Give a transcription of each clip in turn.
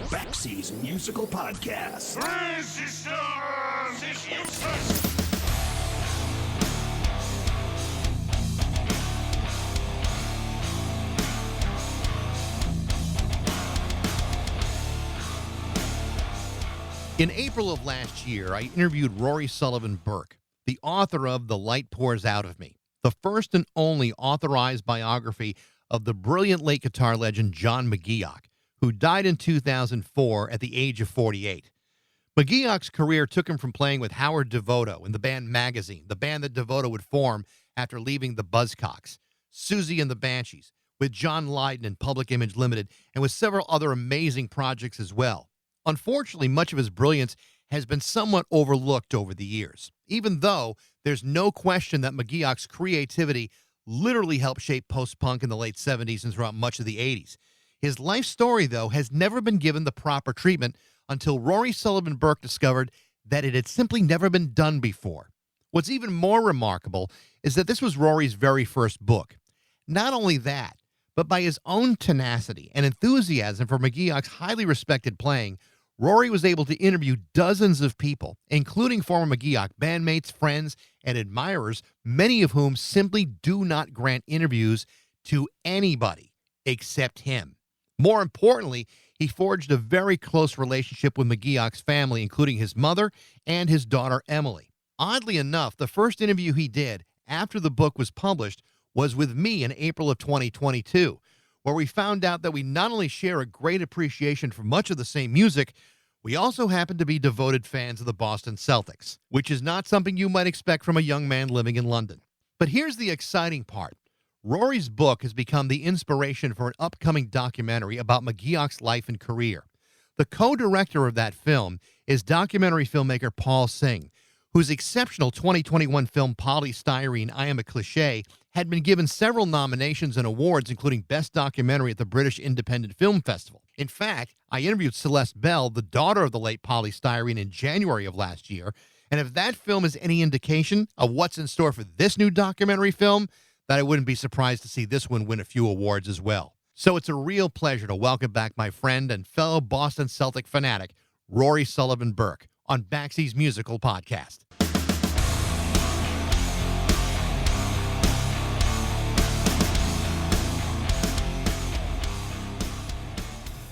Backseas Musical Podcast. Resistance is useless! In April of last year, I interviewed Rory Sullivan Burke, the author of The Light Pours Out of Me, the first and only authorized biography of the brilliant late guitar legend John McGeoch, who died in 2004 at the age of 48. McGeoch's career took him from playing with Howard Devoto in the band Magazine, the band that Devoto would form after leaving the Buzzcocks, Susie and the Banshees, with John Lydon and Public Image Limited, and with several other amazing projects as well. Unfortunately, much of his brilliance has been somewhat overlooked over the years, even though there's no question that McGeoch's creativity literally helped shape post-punk in the late 70s and throughout much of the 80s. His life story, though, has never been given the proper treatment until Rory Sullivan Burke discovered that it had simply never been done before. What's even more remarkable is that this was Rory's very first book. Not only that, but by his own tenacity and enthusiasm for McGeoch's highly respected playing, Rory was able to interview dozens of people, including former McGeoch bandmates, friends, and admirers, many of whom simply do not grant interviews to anybody except him. More importantly, he forged a very close relationship with McGeoch's family, including his mother and his daughter, Emily. Oddly enough, the first interview he did after the book was published was with me in April of 2022, where we found out that we not only share a great appreciation for much of the same music, we also happen to be devoted fans of the Boston Celtics, which is not something you might expect from a young man living in London. But here's the exciting part. Rory's book has become the inspiration for an upcoming documentary about McGeoch's life and career. The co-director of that film is documentary filmmaker Paul Singh, whose exceptional 2021 film Polystyrene, I Am a Cliché, had been given several nominations and awards, including Best Documentary at the British Independent Film Festival. In fact, I interviewed Celeste Bell, the daughter of the late Polystyrene, in January of last year, and if that film is any indication of what's in store for this new documentary film, that I wouldn't be surprised to see this one win a few awards as well. So it's a real pleasure to welcome back my friend and fellow Boston Celtic fanatic, Rory Sullivan Burke, on Backseas Musical Podcast.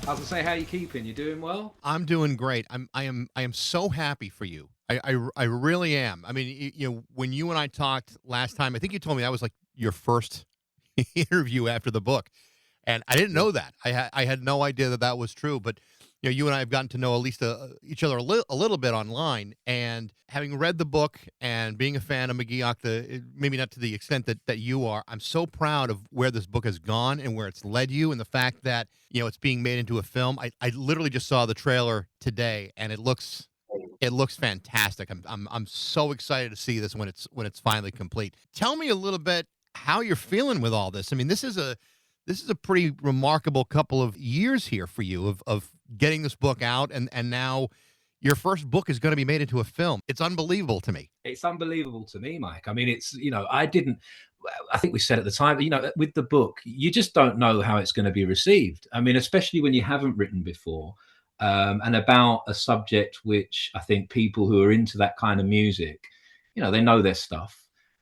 I was gonna say, how you keeping? You doing well? I'm doing great. I am so happy for you. I really am. I mean, when you and I talked last time, I think you told me that was like your first interview after the book, and I didn't know that. I had no idea that was true. But you and I have gotten to know at least each other a little bit online, and having read the book and being a fan of McGeoch, maybe not to the extent that you are, I'm so proud of where this book has gone and where it's led you, and the fact that it's being made into a film. I literally just saw the trailer today, and it looks fantastic. I'm so excited to see this when it's finally complete. Tell me a little bit how you're feeling with all this. I mean, this is a pretty remarkable couple of years here for you of getting this book out, and now your first book is going to be made into a film. It's unbelievable to me. It's unbelievable to me, Mike. I mean, it's, I think we said at the time, with the book, you just don't know how it's going to be received. I mean, especially when you haven't written before, and about a subject which I think people who are into that kind of music, they know their stuff.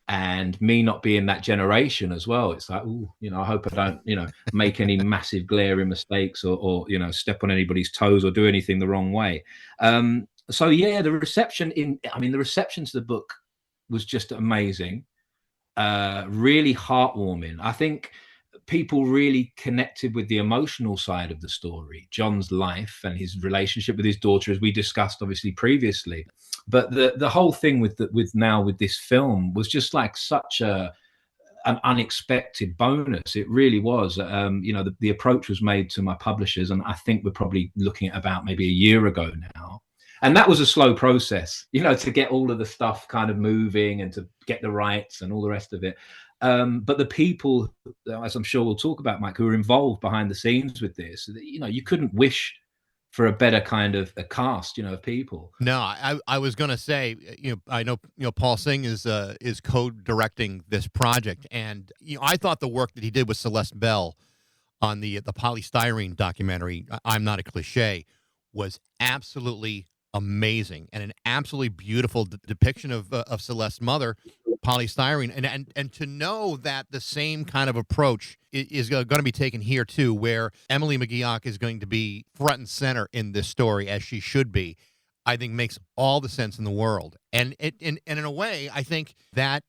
And me not being that generation as well, it's like, I hope I don't, make any massive glaring mistakes or step on anybody's toes or do anything the wrong way. So yeah, the reception to the book was just amazing, really heartwarming. I think people really connected with the emotional side of the story, John's life and his relationship with his daughter, as we discussed obviously previously. But the whole thing with this film was just like such an unexpected bonus. It really was. The approach was made to my publishers, and I think we're probably looking at about maybe a year ago now. And that was a slow process, to get all of the stuff kind of moving and to get the rights and all the rest of it. But the people, as I'm sure we'll talk about, Mike, who are involved behind the scenes with this, you couldn't wish for a better kind of a cast, of people. No, I was going to say, I know, Paul Singh is co-directing this project, and I thought the work that he did with Celeste Bell on the Polystyrene documentary, I'm Not a Cliché, was absolutely amazing and an absolutely beautiful depiction of Celeste's mother, polystyrene, and to know that the same kind of approach is going to be taken here too, where Emily McGeoch is going to be front and center in this story as she should be, I think makes all the sense in the world. And in a way, I think that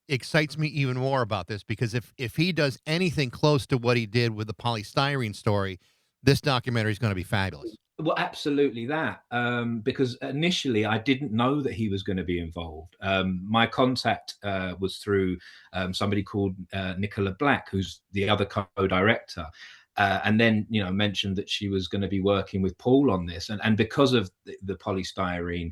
excites me even more about this, because if he does anything close to what he did with the polystyrene story, this documentary is going to be fabulous. Well, absolutely that. Because initially I didn't know that he was going to be involved. My contact was through somebody called Nicola Black, who's the other co-director. And then, mentioned that she was going to be working with Paul on this. And because of the polystyrene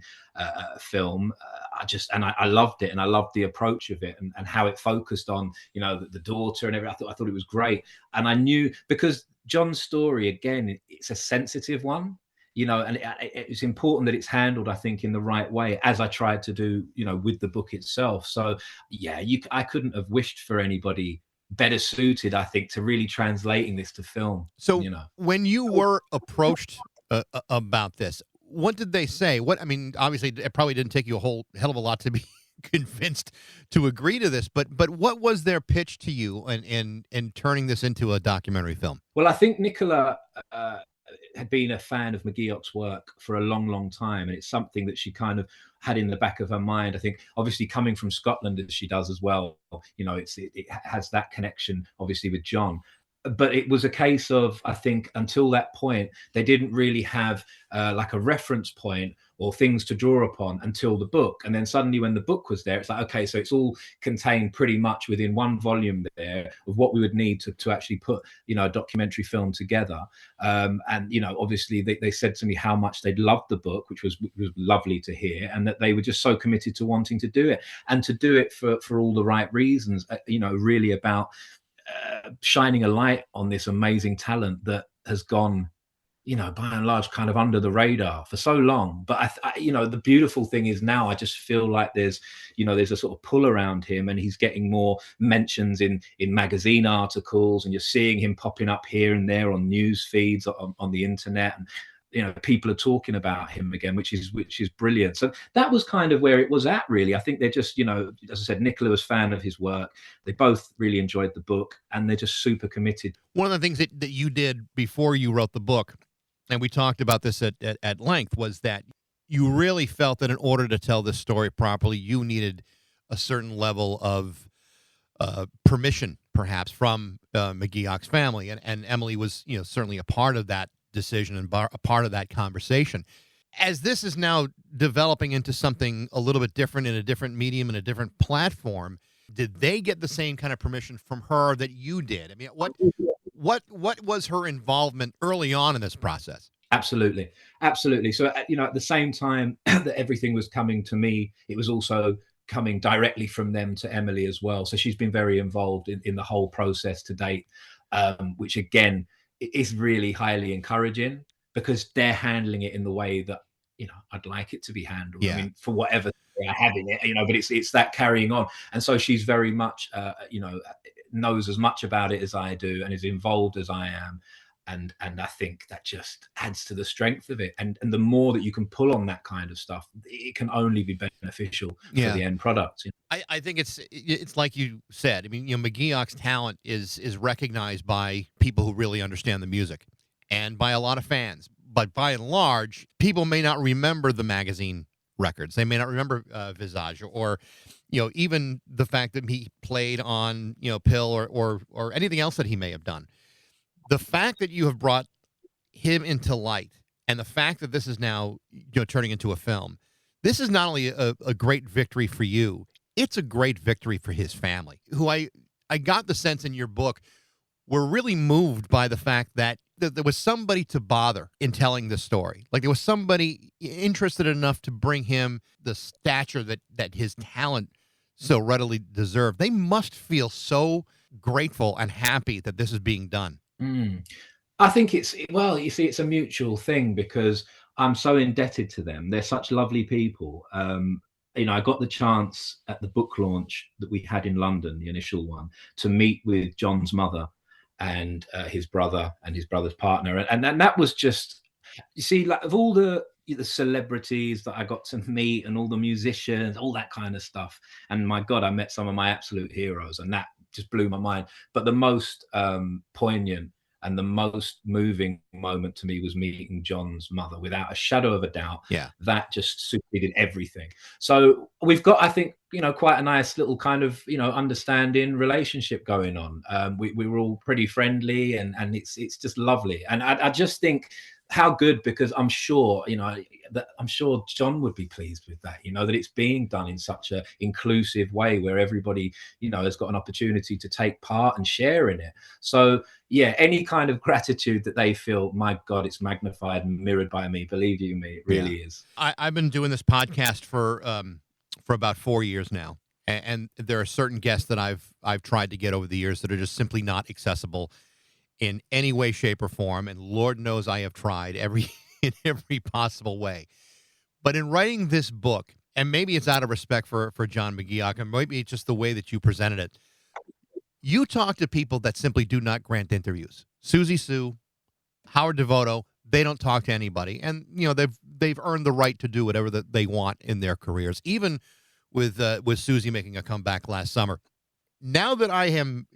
film, I loved it. And I loved the approach of it and how it focused on, the daughter and everything. I thought it was great. And I knew, because John's story, again, it's a sensitive one, and it's important that it's handled, I think, in the right way, as I tried to do, with the book itself. So, yeah, I couldn't have wished for anybody better suited, I think, to really translating this to film. So when you were approached about this, what did they say? Obviously it probably didn't take you a whole hell of a lot to be convinced to agree to this, but what was their pitch to you in turning this into a documentary film? Well, I think Nicola had been a fan of McGeoch's work for a long, long time, and it's something that she kind of had in the back of her mind. I think, obviously, coming from Scotland as she does as well, it has that connection, obviously, with John. But it was a case of, I think, until that point, they didn't really have like a reference point or things to draw upon until the book. And then suddenly when the book was there, it's like, okay, so it's all contained pretty much within one volume there of what we would need to actually put, a documentary film together. And, obviously they said to me how much they'd loved the book, which was lovely to hear, and that they were just so committed to wanting to do it, and to do it for all the right reasons, really about shining a light on this amazing talent that has gone, by and large, kind of under the radar for so long. But the beautiful thing is now I just feel like there's a sort of pull around him, and he's getting more mentions in magazine articles, and you're seeing him popping up here and there on news feeds on the internet, and people are talking about him again, which is brilliant. So that was kind of where it was at, really. I think they're just, as I said, Nicola was a fan of his work. They both really enjoyed the book, and they're just super committed. One of the things that you did before you wrote the book, and we talked about this at length, was that you really felt that in order to tell this story properly, you needed a certain level of permission, perhaps, from McGeoch's family. And Emily was, certainly a part of that decision and a part of that conversation. As this is now developing into something a little bit different, in a different medium and a different platform, did they get the same kind of permission from her that you did? I mean, what was her involvement early on in this process? Absolutely. So, at the same time that everything was coming to me, it was also coming directly from them to Emily as well. So she's been very involved in the whole process to date, which again is really highly encouraging, because they're handling it in the way that I'd like it to be handled. Yeah. I mean, for whatever they're having it, but it's that carrying on. And so she's very much knows as much about it as I do, and is involved as I am. And I think that just adds to the strength of it. And the more that you can pull on that kind of stuff, it can only be beneficial for the end product. I think it's like you said. I mean, McGeoch's talent is recognized by people who really understand the music, and by a lot of fans. But by and large, people may not remember the magazine records. They may not remember Visage, or even the fact that he played on Pill or anything else that he may have done. The fact that you have brought him into light, and the fact that this is now turning into a film, this is not only a great victory for you, it's a great victory for his family, who I got the sense in your book were really moved by the fact that there was somebody to bother in telling the story. Like, there was somebody interested enough to bring him the stature that his talent so readily deserved. They must feel so grateful and happy that this is being done. I think it's a mutual thing, because I'm so indebted to them. They're such lovely people. I got the chance at the book launch that we had in London, the initial one, to meet with John's mother and his brother and his brother's partner. And that was just, You see, like of all the celebrities that I got to meet and all the musicians, all that kind of stuff. And my God, I met some of my absolute heroes, and that just blew my mind. But the most poignant and the most moving moment to me was meeting John's mother, without a shadow of a doubt. Yeah. That just superseded everything. So we've got, I think, quite a nice little kind of, understanding relationship going on. We were all pretty friendly, and it's just lovely. And I just think how good, because I'm sure, that I'm sure John would be pleased with that, that it's being done in such a inclusive way where everybody, has got an opportunity to take part and share in it. So yeah, any kind of gratitude that they feel, my God, it's magnified and mirrored by me. Believe you me, it really is. I've been doing this podcast for about 4 years now, and there are certain guests that I've tried to get over the years that are just simply not accessible in any way, shape, or form. And Lord knows I have tried in every possible way. But in writing this book, and maybe it's out of respect for John McGeoch, and maybe it's just the way that you presented it, you talk to people that simply do not grant interviews. Susie Sue, Howard Devoto, they don't talk to anybody, and they've earned the right to do whatever that they want in their careers. Even with Susie making a comeback last summer. Now that I am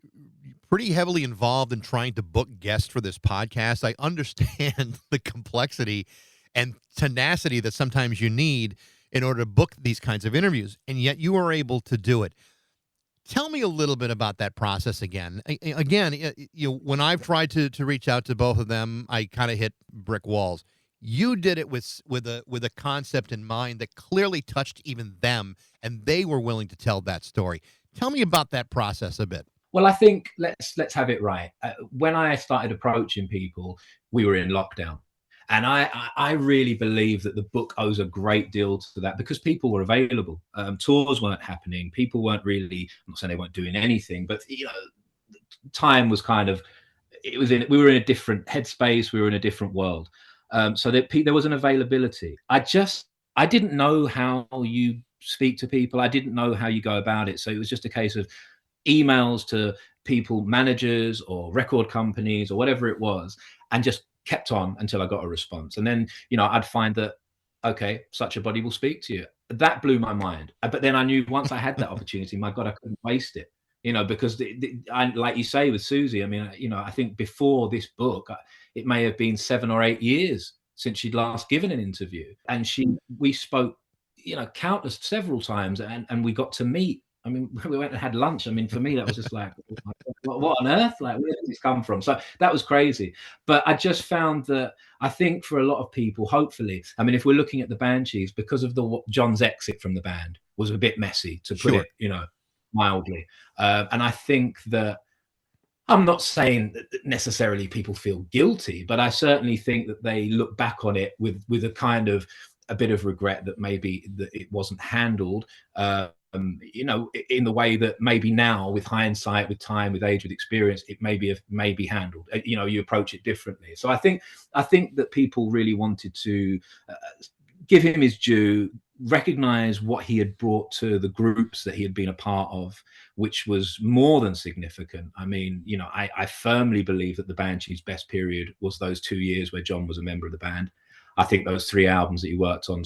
pretty heavily involved in trying to book guests for this podcast, I understand the complexity and tenacity that sometimes you need in order to book these kinds of interviews, and yet you are able to do it. Tell me a little bit about that process again. Again, when I've tried to reach out to both of them, I kind of hit brick walls. You did it with a concept in mind that clearly touched even them, and they were willing to tell that story. Tell me about that process a bit. Well, I think let's have it right. When I started approaching people, we were in lockdown. And I really believe that the book owes a great deal to that, because people were available. Tours weren't happening. People weren't really, I'm not saying they weren't doing anything, but, time was kind of, we were in a different headspace. We were in a different world. So there was an availability. I didn't know how you speak to people. I didn't know how you go about it. So it was just a case of emails to people, managers or record companies or whatever it was, and just kept on until I got a response. And then, I'd find that, okay, such a body will speak to you. That blew my mind. But then I knew once I had that opportunity, my God, I couldn't waste it, because like you say with Susie, I mean, I think before this book, it may have been 7 or 8 years since she'd last given an interview. And we spoke, countless, several times, and we got to meet. I mean, we went and had lunch. I mean, for me, that was just like, what on earth? Like, where did this come from? So that was crazy. But I just found that I think for a lot of people, hopefully, I mean, if we're looking at the Banshees, because of John's exit from the band was a bit messy, to put it, mildly. And I think that, I'm not saying that necessarily people feel guilty, but I certainly think that they look back on it with a kind of a bit of regret that maybe that it wasn't handled, in the way that maybe now, with hindsight, with time, with age, with experience, it may be handled. You approach it differently. So I think that people really wanted to give him his due, recognize what he had brought to the groups that he had been a part of, which was more than significant. I mean, I firmly believe that the Banshees' best period was those 2 years where John was a member of the band. I think those 3 albums that he worked on,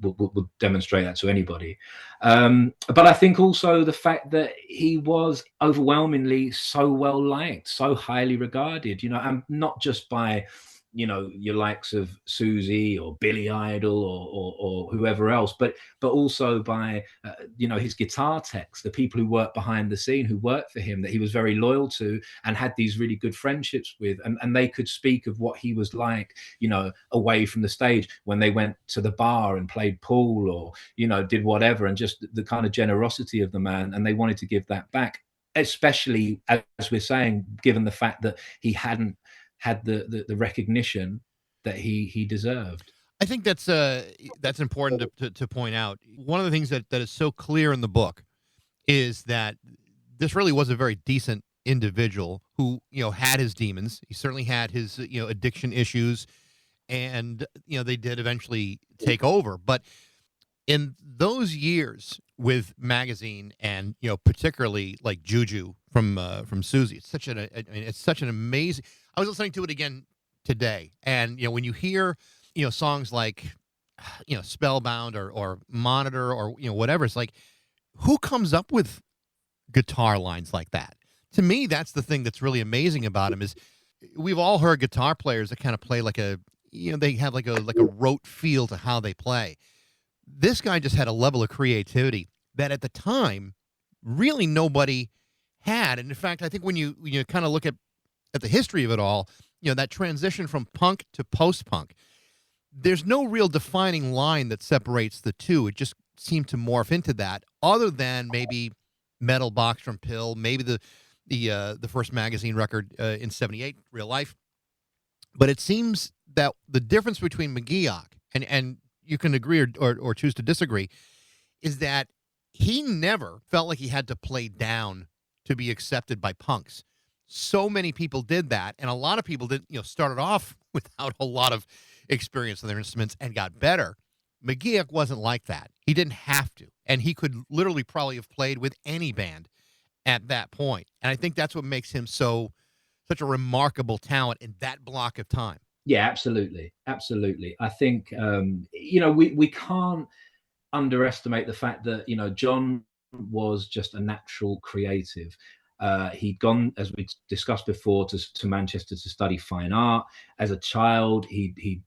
would demonstrate that to anybody. But I think also the fact that he was overwhelmingly so well liked, so highly regarded, and not just by, your likes of Susie or Billy Idol or whoever else, but also by, his guitar techs, the people who worked behind the scene, who worked for him, that he was very loyal to and had these really good friendships with, and they could speak of what he was like, away from the stage, when they went to the bar and played pool or, did whatever, and just the kind of generosity of the man, and they wanted to give that back, especially, as we're saying, given the fact that he hadn't had the recognition that he deserved. I think that's important to point out. One of the things that is so clear in the book is that this really was a very decent individual who, had his demons. He certainly had his, addiction issues, and, they did eventually take over. But in those years with Magazine and, particularly like Juju from Susie, it's such an amazing. I was listening to it again today. And when you hear songs like Spellbound or Monitor or whatever, it's like, who comes up with guitar lines like that? To me, that's the thing that's really amazing about him is we've all heard guitar players that kind of play like a they have like a rote feel to how they play. This guy just had a level of creativity that at the time really nobody had. And in fact, I think when you kind of look at the history of it all, that transition from punk to post-punk, there's no real defining line that separates the two. It just seemed to morph into that, other than maybe Metal Box from Pill, maybe the first magazine record in '78, Real Life. But it seems that the difference between McGeoch, and you can agree or choose to disagree, is that he never felt like he had to play down to be accepted by punks. So many people did that, and a lot of people started off without a lot of experience with their instruments and got better. McGeoch wasn't like that. He didn't have to, and he could literally probably have played with any band at that point. And I think that's what makes him such a remarkable talent in that block of time. Yeah, absolutely. I think we can't underestimate the fact that John was just a natural creative. He'd gone, as we discussed before, to Manchester to study fine art. As a child, he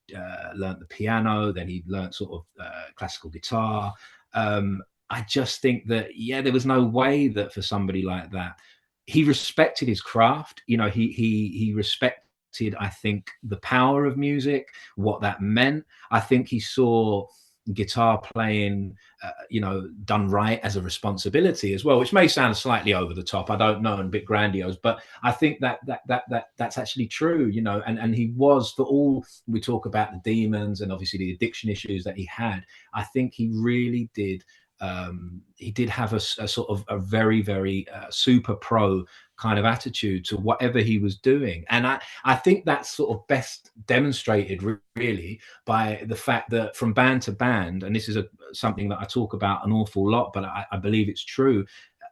learnt the piano, then he learnt sort of classical guitar. I just think that, there was no way that for somebody like that, he respected his craft. He respected, I think, the power of music, what that meant. I think he saw guitar playing, done right as a responsibility as well, which may sound slightly over the top, I don't know, and a bit grandiose, but I think that's actually true, and he was, for all we talk about the demons and obviously the addiction issues that he had, I think he really did. He did have a sort of a very, very super pro kind of attitude to whatever he was doing. And I think that's sort of best demonstrated really by the fact that from band to band, and this is something that I talk about an awful lot, but I believe it's true,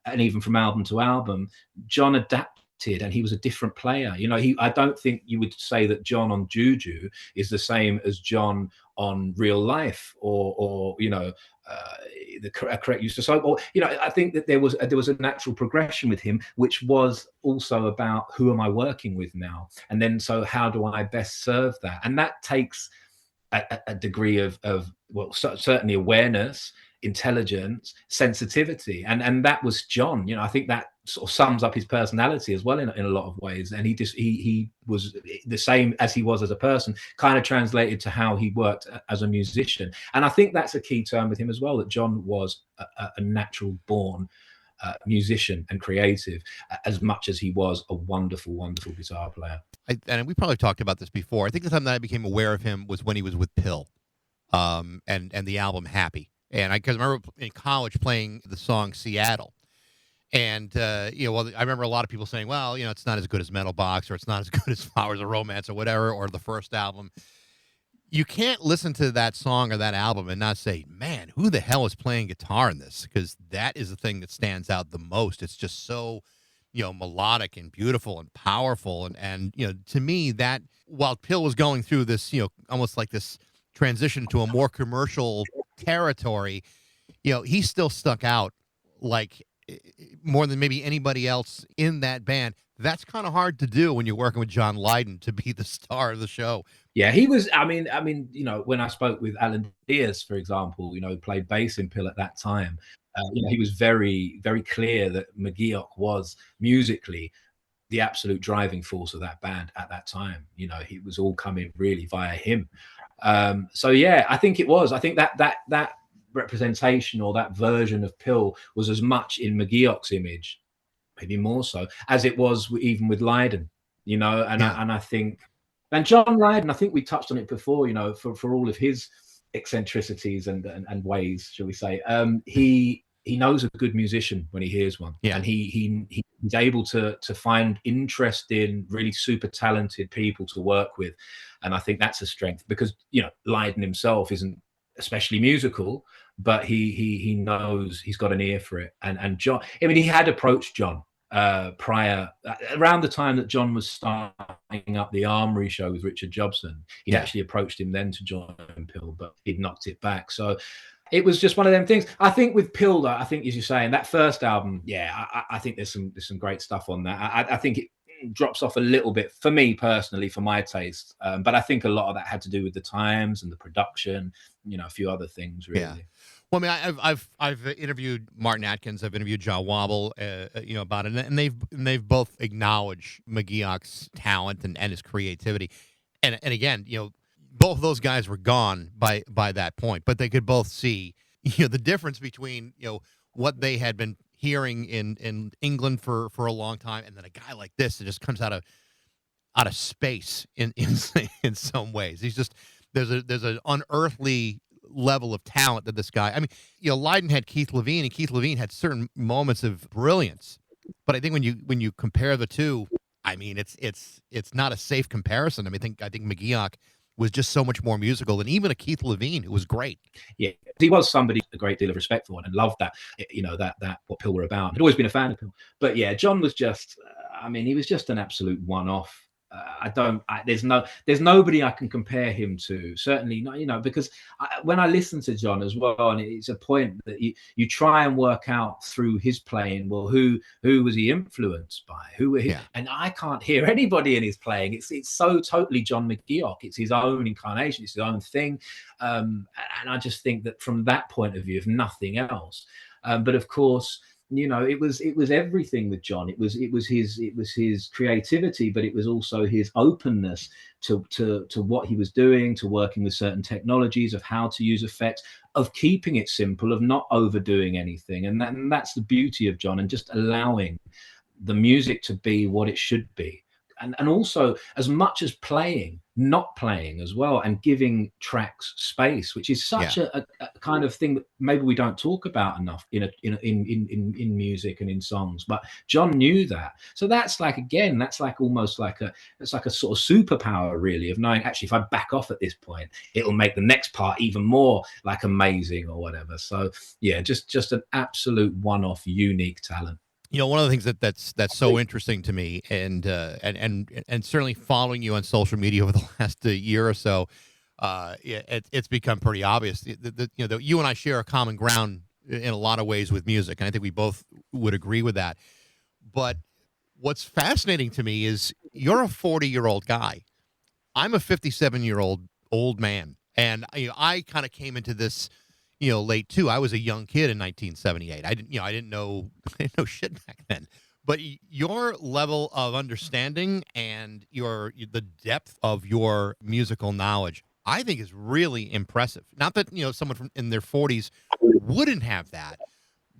and even from album to album, John adapted and he was a different player. I don't think you would say that John on Juju is the same as John on Real Life or the correct use of soap, or I think that there was a natural progression with him, which was also about who am I working with now, and then so how do I best serve that, and that takes a degree of certainly awareness, intelligence, sensitivity, and that was John. I think that sort of sums up his personality as well in a lot of ways, and he was the same as he was as a person, kind of translated to how he worked as a musician. And I think that's a key term with him as well, that John was a natural born musician and creative, as much as he was a wonderful guitar player. And we probably talked about this before. I think the time that I became aware of him was when he was with Pill, and the album Happy. And I remember in college playing the song Seattle. And, I remember a lot of people saying, well, it's not as good as Metal Box, or it's not as good as Flowers of Romance or whatever, or the first album. You can't listen to that song or that album and not say, man, who the hell is playing guitar in this? Because that is the thing that stands out the most. It's just so, melodic and beautiful and powerful. And to me, that while Pill was going through this, almost like this transition to a more commercial territory, he still stuck out like more than maybe anybody else in that band. That's kind of hard to do when you're working with John Lydon to be the star of the show. Yeah, he was. I mean, when I spoke with Alan Diaz, for example, who played bass in Pill at that time, he was very, very clear that McGeoch was musically the absolute driving force of that band at that time. He was all coming really via him. So yeah, I think it was. I think that representation or that version of Pill was as much in McGeoch's image, maybe more so, as it was even with Lydon, and I think, and John Lydon, I think we touched on it before, for all of his eccentricities and ways, shall we say, he knows a good musician when he hears one, and he's able to find interesting, really super talented people to work with, and I think that's a strength, because Lydon himself isn't especially musical, but he knows, he's got an ear for it. And John, he had approached John prior, around the time that John was starting up the Armory show with Richard Jobson. He'd Yeah. actually approached him then to join Pill, but he'd knocked it back. So it was just one of them things. I think with Pill, though, I think as you're saying, that first album, yeah, I think there's some great stuff on that. I think it drops off a little bit for me personally, for my taste. But I think a lot of that had to do with the times and the production, a few other things really. Yeah. Well, I mean, I've interviewed Martin Atkins, I've interviewed John Wobble, about it, and they've both acknowledged McGeoch's talent and his creativity, and again, both of those guys were gone by that point, but they could both see, the difference between what they had been hearing in England for a long time, and then a guy like this that just comes out of space in in some ways. He's just there's an unearthly level of talent that this guy. I mean, Lydon had Keith Levine, and Keith Levine had certain moments of brilliance, but I think when you compare the two, I mean, it's not a safe comparison. I mean, I think McGeoch was just so much more musical than even a Keith Levine, who was great. Yeah, he was somebody a great deal of respect for and loved that, that what Pill were about. I'd always been a fan of Pill. But yeah, John was just, he was just an absolute one-off. There's nobody I can compare him to. Certainly not, because when I listen to John as well, and it's a point that you try and work out through his playing. Well, who was he influenced by? Yeah. And I can't hear anybody in his playing. It's so totally John McGeoch. It's his own incarnation. It's his own thing. And I just think that from that point of view, if nothing else, but of course, it was everything with John. It was his creativity, but it was also his openness to what he was doing, to working with certain technologies, of how to use effects, of keeping it simple, of not overdoing anything. And that's the beauty of John, and just allowing the music to be what it should be. And also, as much as playing, not playing as well, and giving tracks space, which is such a kind of thing that maybe we don't talk about enough in music and in songs. But John knew that, so that's almost like a sort of superpower, really, of knowing, actually, if I back off at this point, it'll make the next part even more like amazing or whatever. So yeah, just an absolute one-off, unique talent. One of the things that's so interesting to me, and certainly following you on social media over the last year or so, it's become pretty obvious that you and I share a common ground in a lot of ways with music, and I think we both would agree with that. But what's fascinating to me is you're a 40-year-old guy. I'm a 57-year-old man, and I kind of came into this late too. I was a young kid in 1978. I didn't know shit back then. But your level of understanding and the depth of your musical knowledge, I think, is really impressive. Not that someone in their 40s wouldn't have that,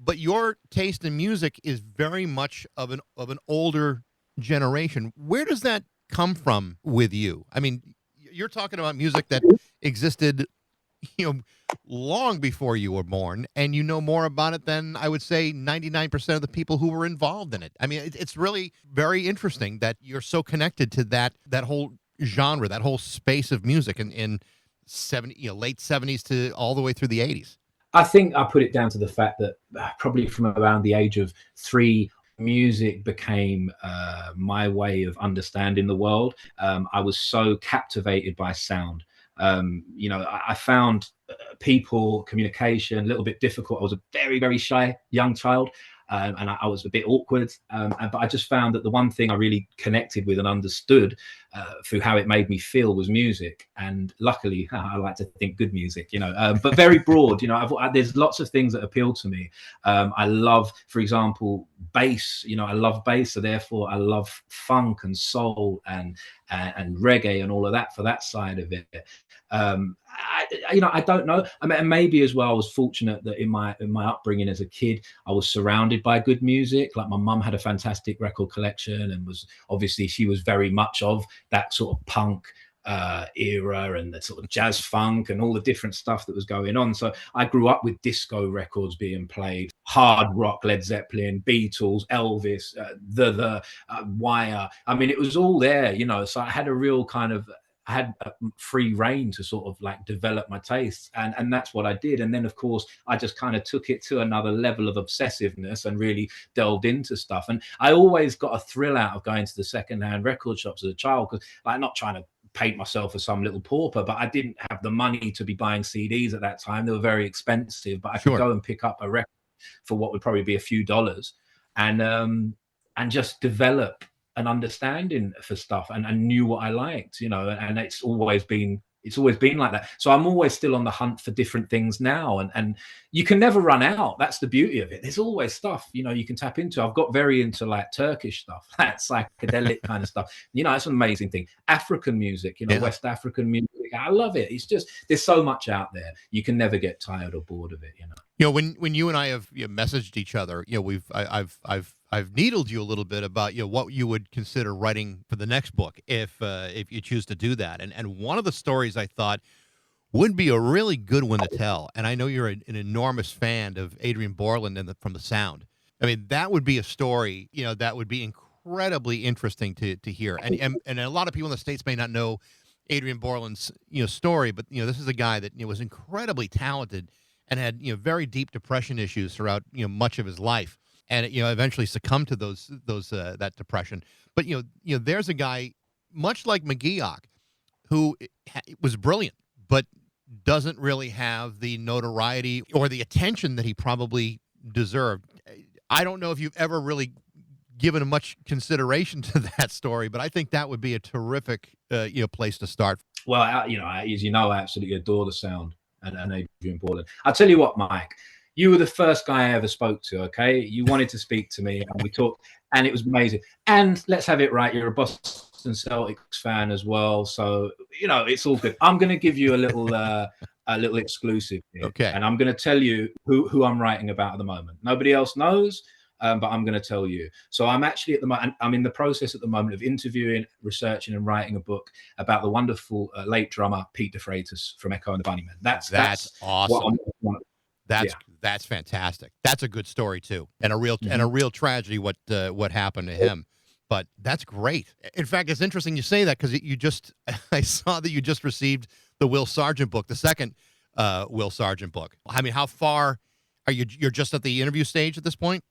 but your taste in music is very much of an older generation. Where does that come from with you? I mean, you're talking about music that existed long before you were born, and more about it than, I would say, 99% of the people who were involved in it. I mean, it's really very interesting that you're so connected to that whole genre, that whole space of music in late 70s to all the way through the 80s. I think I put it down to the fact that probably from around the age of 3, music became my way of understanding the world. I was so captivated by sound. I found people communication a little bit difficult. I was a very, very shy young child, and I was a bit awkward. But I just found that the one thing I really connected with and understood through how it made me feel was music. And luckily, I like to think good music, but very broad. There's lots of things that appeal to me. I love, for example, bass. I love bass, so therefore I love funk and soul and reggae and all of that for that side of it. I don't know. I mean, maybe as well, I was fortunate that in my upbringing as a kid, I was surrounded by good music. Like, my mum had a fantastic record collection, and she was very much of that sort of punk era and the sort of jazz funk and all the different stuff that was going on. So I grew up with disco records being played, hard rock, Led Zeppelin, Beatles, Elvis, the Wire. I mean, it was all there, so I had a real kind of I had free reign to sort of like develop my tastes, and that's what I did. And then of course I just kind of took it to another level of obsessiveness and really delved into stuff. And I always got a thrill out of going to the secondhand record shops as a child, because I'm not trying to paint myself as some little pauper, but I didn't have the money to be buying CDs at that time. They were very expensive, but I could go and pick up a record for what would probably be a few dollars, and just develop an understanding for stuff, and knew what I liked, and it's always been like that. So I'm always still on the hunt for different things now, and you can never run out. That's the beauty of it. There's always stuff, you can tap into. I've got very into like Turkish stuff, that psychedelic kind of stuff. It's an amazing thing. African music, West African music. I love it. It's just, there's so much out there. You can never get tired or bored of it, When you and I have messaged each other, I've needled you a little bit about what you would consider writing for the next book if you choose to do that. And one of the stories I thought would be a really good one to tell. And I know you're an enormous fan of Adrian Borland from The Sound. I mean, that would be a story that would be incredibly interesting to hear. And a lot of people in the States may not know Adrian Borland's story, but this is a guy that was incredibly talented and had very deep depression issues throughout much of his life, and eventually succumbed to that depression. But there's a guy much like McGeoch who was brilliant, but doesn't really have the notoriety or the attention that he probably deserved. I don't know if you've ever really given much consideration to that story, but I think that would be a terrific place to start. Well, as I absolutely adore The Sound and Adrian Borland. I'll tell you what, Mike, you were the first guy I ever spoke to, okay? You wanted to speak to me, and we talked, and it was amazing. And let's have it right, you're a Boston Celtics fan as well, so, it's all good. I'm going to give you a little exclusive here, okay? And I'm going to tell you who I'm writing about at the moment. Nobody else knows, but I'm going to tell you. So I'm actually I'm in the process at the moment of interviewing, researching, and writing a book about the wonderful late drummer Pete De Freitas from Echo and the Bunnymen. That's awesome. That's fantastic. That's a good story too, and a real tragedy what happened to him. But that's great. In fact, it's interesting you say that, because I saw that you just received the Will Sargent book, the second Will Sargent book. I mean, how far are you? You're just at the interview stage at this point?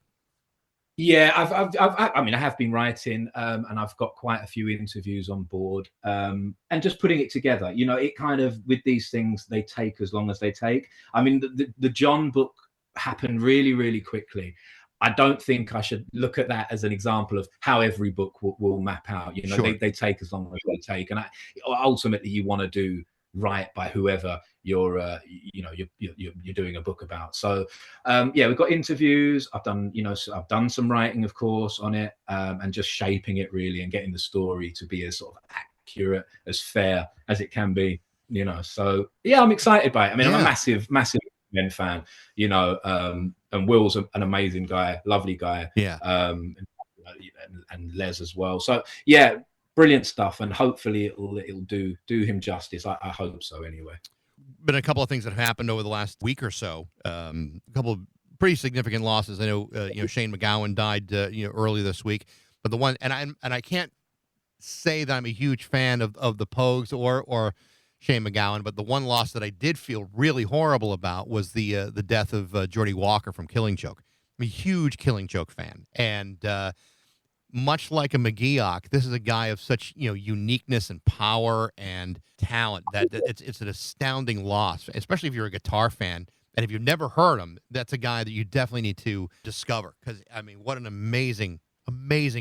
Yeah, I have been writing, and I've got quite a few interviews on board, and just putting it together. It kind of, with these things, they take as long as they take. I mean, the John book happened really, really quickly. I don't think I should look at that as an example of how every book will map out. Sure. They take as long as they take, and ultimately you want to do right by whoever you're doing a book about. So we've got interviews. I've done some writing, of course, on it, and just shaping it really, and getting the story to be as sort of accurate, as fair as it can be. So I'm excited by it. I mean, I'm a massive Men fan. And Will's an amazing guy, lovely guy. Yeah. And Les as well. So brilliant stuff, and hopefully it'll do him justice. I hope so, anyway. Been a couple of things that have happened over the last week or so. A couple of pretty significant losses. I know Shane McGowan died early this week, but the one, and I can't say that I'm a huge fan of the Pogues or Shane McGowan, but the one loss that I did feel really horrible about was the death of Geordie Walker from Killing Joke. I'm a huge Killing Joke fan, and much like a McGeoch, this is a guy of such uniqueness and power and talent that it's an astounding loss, especially if you're a guitar fan. And if you've never heard him, that's a guy that you definitely need to discover, because I mean, what an amazing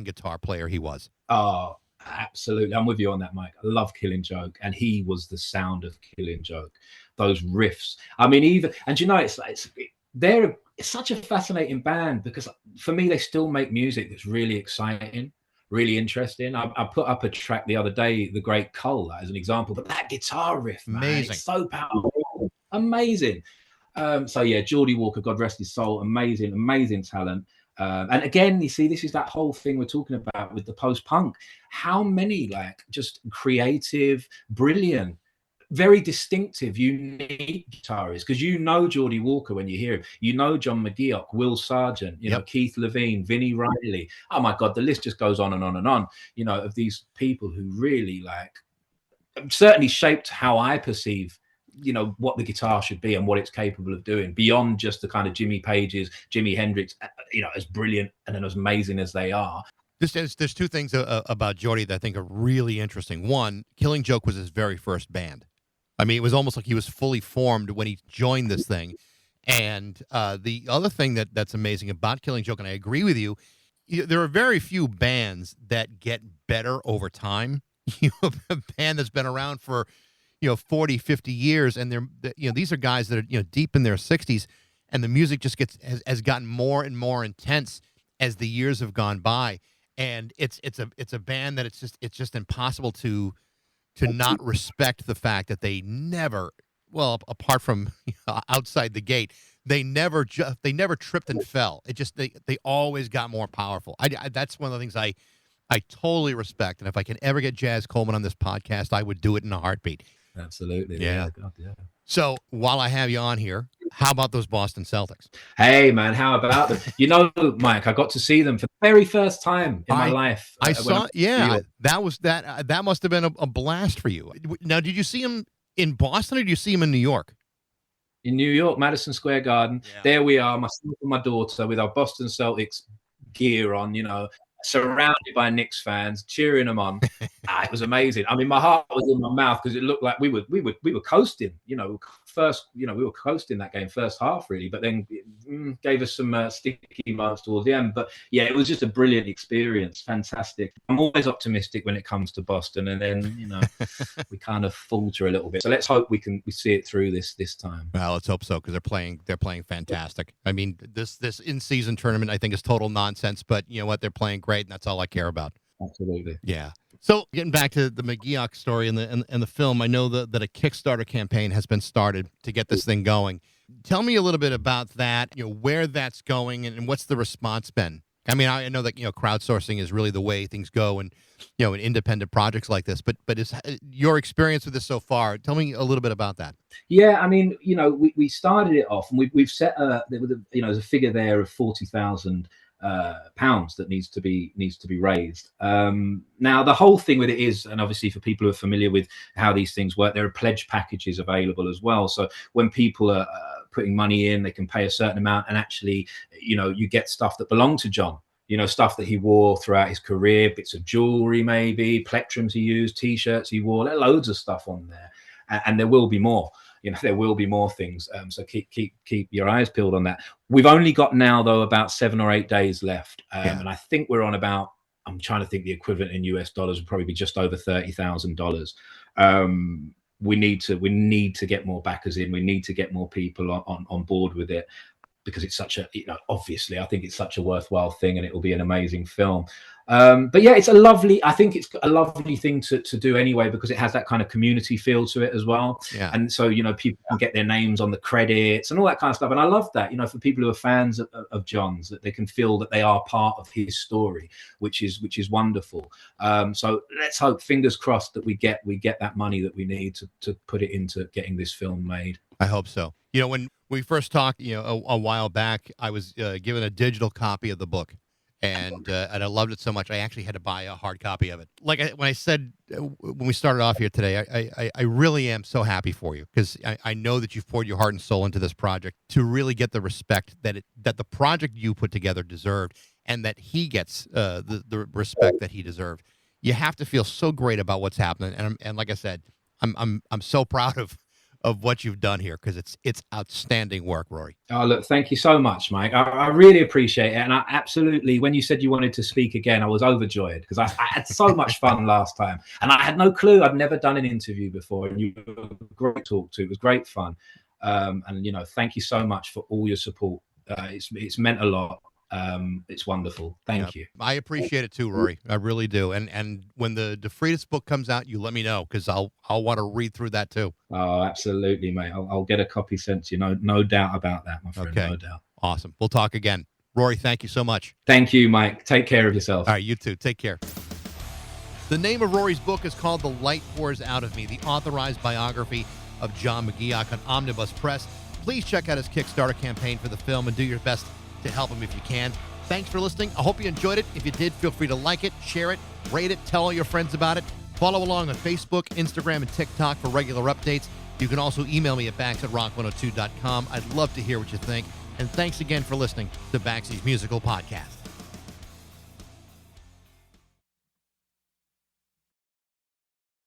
guitar player he was. Oh, absolutely. I'm with you on that, Mike. I love Killing Joke, and he was the sound of Killing Joke. Those riffs. I mean, they're such a fascinating band, because for me, they still make music that's really exciting, really interesting. I put up a track the other day, The Great Cull, as an example, but that guitar riff, man, amazing. It's so powerful. Amazing. Geordie Walker, God rest his soul, amazing talent. And again, you see, this is that whole thing we're talking about with the post-punk. How many just creative, brilliant, very distinctive, unique guitarists? Because Geordie Walker when you hear him, John McGeoch, Will Sargent, Keith Levine, Vinnie Riley. Oh my God, the list just goes on and on and on. Of these people who really certainly shaped how I perceive, what the guitar should be and what it's capable of doing beyond just the kind of Jimmy Pages, Jimi Hendrix, as brilliant and as amazing as they are. There's two things about Geordie that I think are really interesting. One, Killing Joke was his very first band. I mean, it was almost like he was fully formed when he joined this thing. And the other thing that's amazing about Killing Joke, and I agree with you, there are very few bands that get better over time. A band that's been around for 40, 50 years, and these are guys that are deep in their 60s, and the music just has gotten more and more intense as the years have gone by. And it's a band that it's just impossible to not respect the fact that they never, well, apart from outside the gate, they never tripped and fell. It just they always got more powerful. That's one of the things I totally respect. And if I can ever get Jazz Coleman on this podcast, I would do it in a heartbeat. Absolutely. Yeah. God, yeah. So while I have you on here, how about those Boston Celtics? Hey, man, how about them? Mike, I got to see them for the very first time in my life. I saw, that must have been a blast for you. Now, did you see him in Boston or did you see him in New York? In New York, Madison Square Garden. Yeah. There we are, myself and my daughter with our Boston Celtics gear on, surrounded by Knicks fans, cheering them on. It was amazing. I mean, my heart was in my mouth because it looked like we were coasting. We were coasting that game first half really, but then gave us some sticky moments towards the end. But yeah, it was just a brilliant experience. Fantastic. I'm always optimistic when it comes to Boston, and then we kind of falter a little bit. So let's hope we see it through this time. Well, let's hope so, because they're playing fantastic. I mean, this in-season tournament I think is total nonsense, but you know what? They're playing great, and that's all I care about. Absolutely. Yeah. So getting back to the McGeoch story and the film, I know that a Kickstarter campaign has been started to get this thing going. Tell me a little bit about that, where that's going and what's the response been? I mean, I know that, crowdsourcing is really the way things go and, in independent projects like this, but is your experience with this so far? Tell me a little bit about that. Yeah, I mean, we started it off and we've set there's a figure there of 40,000 pounds that needs to be raised. Now the whole thing with it is, and obviously for people who are familiar with how these things work, there are pledge packages available as well. So when people are putting money in, they can pay a certain amount, and actually, you get stuff that belonged to John. Stuff that he wore throughout his career, bits of jewelry, maybe plectrums he used, T-shirts he wore. There are loads of stuff on there, and there will be more. There will be more things. So keep your eyes peeled on that. We've only got now, though, about 7 or 8 days left. And I think we're on about, I'm trying to think the equivalent in US dollars would probably be just over $30,000. We need to get more backers in. We need to get more people on board with it, because it's such a, obviously, I think it's such a worthwhile thing, and it will be an amazing film. But yeah, I think it's a lovely thing to do anyway, because it has that kind of community feel to it as well. Yeah. And so, people can get their names on the credits and all that kind of stuff. And I love that, for people who are fans of John's, that they can feel that they are part of his story, which is wonderful. So let's hope, fingers crossed, that we get that money that we need to put it into getting this film made. I hope so. When we first talked, a while back, I was given a digital copy of the book. And I loved it so much, I actually had to buy a hard copy of it. Like when I said, when we started off here today, I really am so happy for you, because I know that you've poured your heart and soul into this project to really get the respect that the project you put together deserved, and that he gets the respect that he deserved. You have to feel so great about what's happening, and like I said, I'm so proud of what you've done here, because it's outstanding work, Rory. Oh, look, thank you so much, Mike. I really appreciate it. And I absolutely, when you said you wanted to speak again, I was overjoyed, because I had so much fun last time. And I had no clue. I'd never done an interview before. And you were great to talk to. It was great fun. And, thank you so much for all your support. It's meant a lot. It's wonderful. Thank you. I appreciate it too, Rory. I really do. And when the DeFreitas book comes out, you let me know, because I'll want to read through that too. Oh, absolutely, mate. I'll get a copy sent to you. No doubt about that, my friend. Okay. No doubt. Awesome. We'll talk again. Rory, thank you so much. Thank you, Mike. Take care of yourself. All right, you too. Take care. The name of Rory's book is called The Light Pours Out of Me, the authorized biography of John McGeoch on Omnibus Press. Please check out his Kickstarter campaign for the film and do your best to help him if you can. Thanks for listening. I hope you enjoyed it. If you did, feel free to like it, share it, rate it, tell all your friends about it. Follow along on Facebook, Instagram, and TikTok for regular updates. You can also email me at bax@rock102.com. I'd love to hear what you think. And thanks again for listening to Baxy's Musical Podcast.